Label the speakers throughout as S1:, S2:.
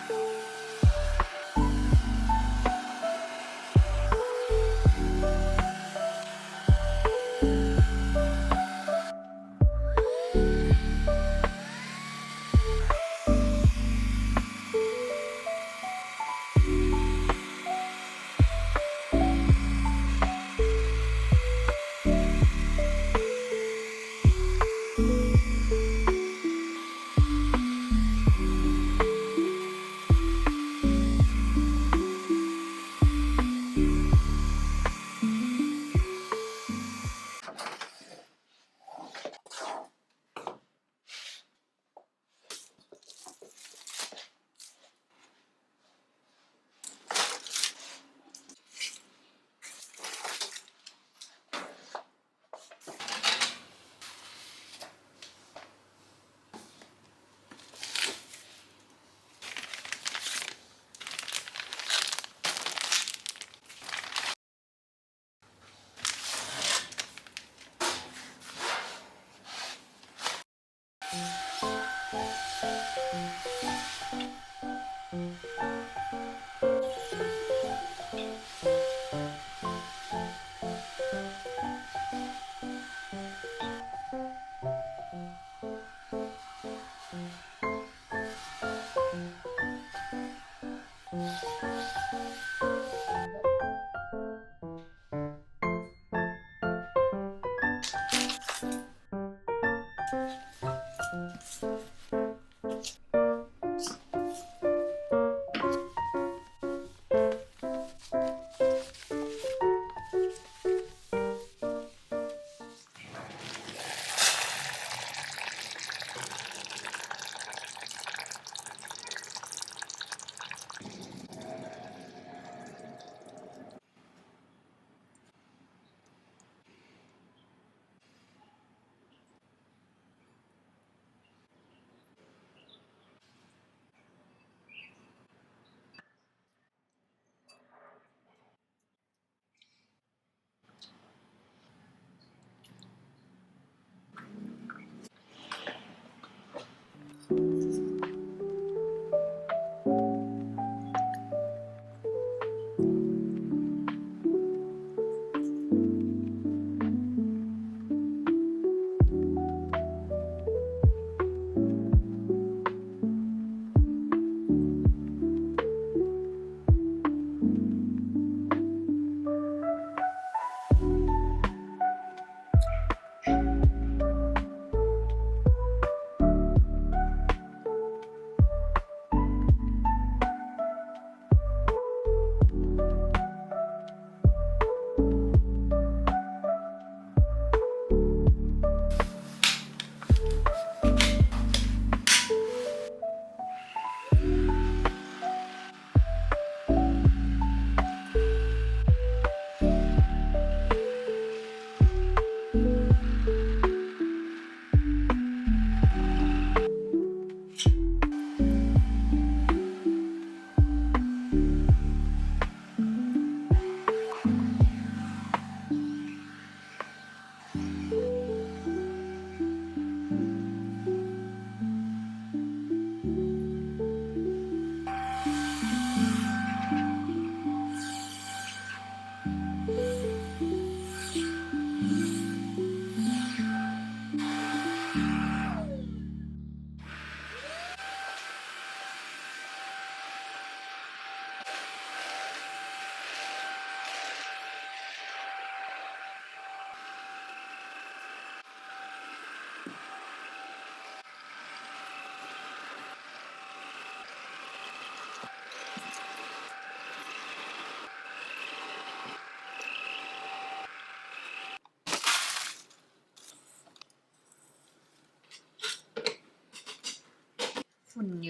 S1: ส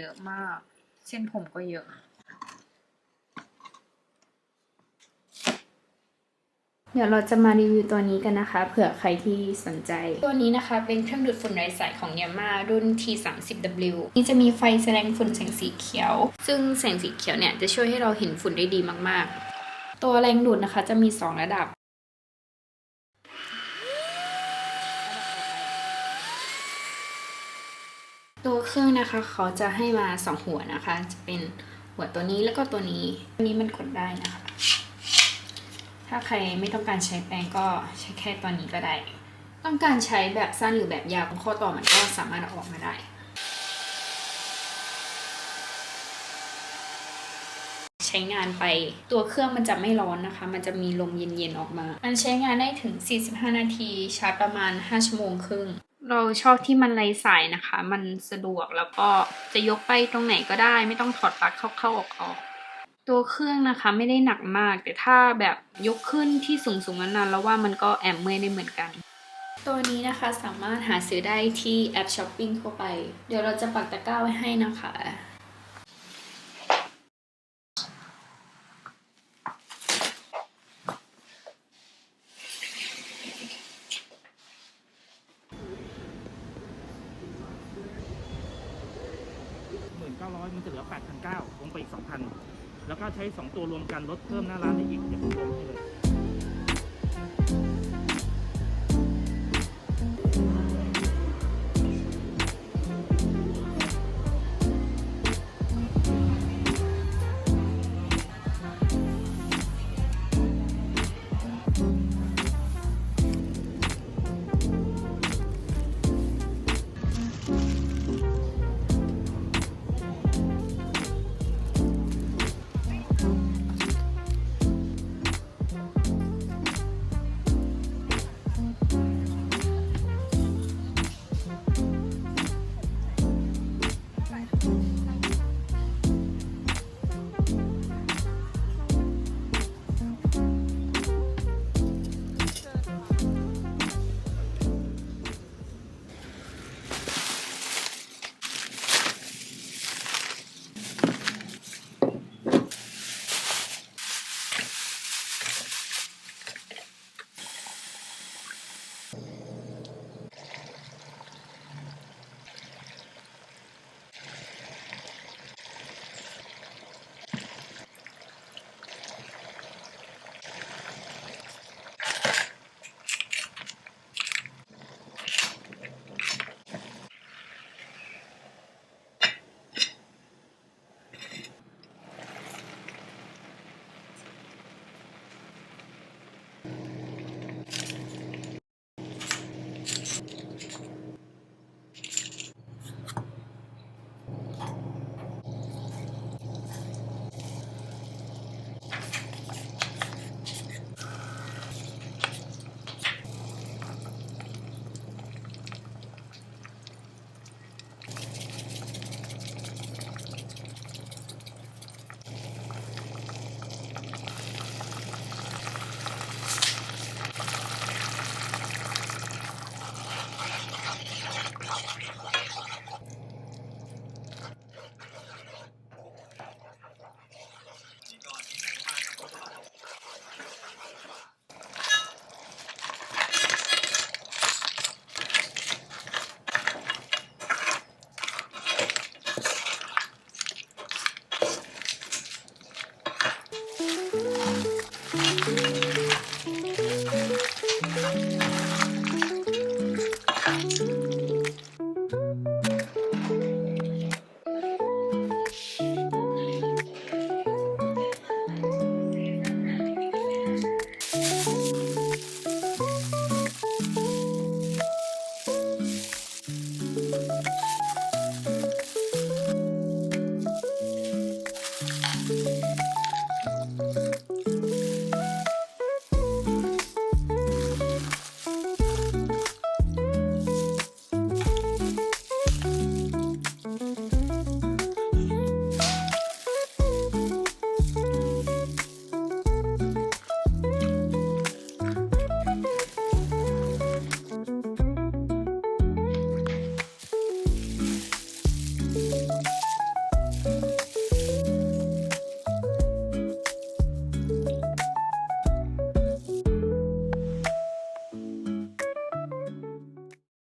S1: อะมากเส้นผมก็เยอะเดี๋ยวเราจะมารีวิวตัวนี้กันนะคะเผื่อใครที่สนใจตัวนี้นะคะเป็นเครื่องดูดฝุ่นไร้สายของ Deerma รุ่น T30W นี่จะมีไฟแสดงฝุ่นแสงสีเขียวซึ่งแสงสีเขียวเนี่ยจะช่วยให้เราเห็นฝุ่นได้ดีมากๆตัวแรงดูดนะคะจะมี2ระดับตัวเครื่องนะคะเขาจะให้มา2หัวนะคะจะเป็นหัวตัวนี้แล้วก็ตัวนี้มันกดได้นะคะถ้าใครไม่ต้องการใช้แปรงก็ใช้แค่ตัวนี้ก็ได้ต้องการใช้แบบสั้นหรือแบบยาวข้อต่อมันก็สามารถเอาออกมาได้ใช้งานไปตัวเครื่องมันจะไม่ร้อนนะคะมันจะมีลมเย็นๆออกมามันใช้งานได้ถึง45นาทีชาร์จประมาณ5ชั่วโมงครึ่งเราชอบที่มันไร้สายนะคะมันสะดวกแล้วก็จะยกไปตรงไหนก็ได้ไม่ต้องถอดปลั๊กเข้าๆออกตัวเครื่องนะคะไม่ได้หนักมากแต่ถ้าแบบยกขึ้นที่สูงๆนานๆแล้วว่ามันก็แอบเมื่อยได้เหมือนกันตัวนี้นะคะสามารถหาซื้อได้ที่แอปช้อปปิ้งทั่วไปเดี๋ยวเราจะปักตะกร้าไว้ให้นะคะ
S2: 900มันจะเหลือ 8,900 ลงไปอีก 2,000 แล้วก็ใช้2ตัวรวมกันลดเพิ่มหน้าร้านได้อีกเดี๋ยวผมรวมให้เลย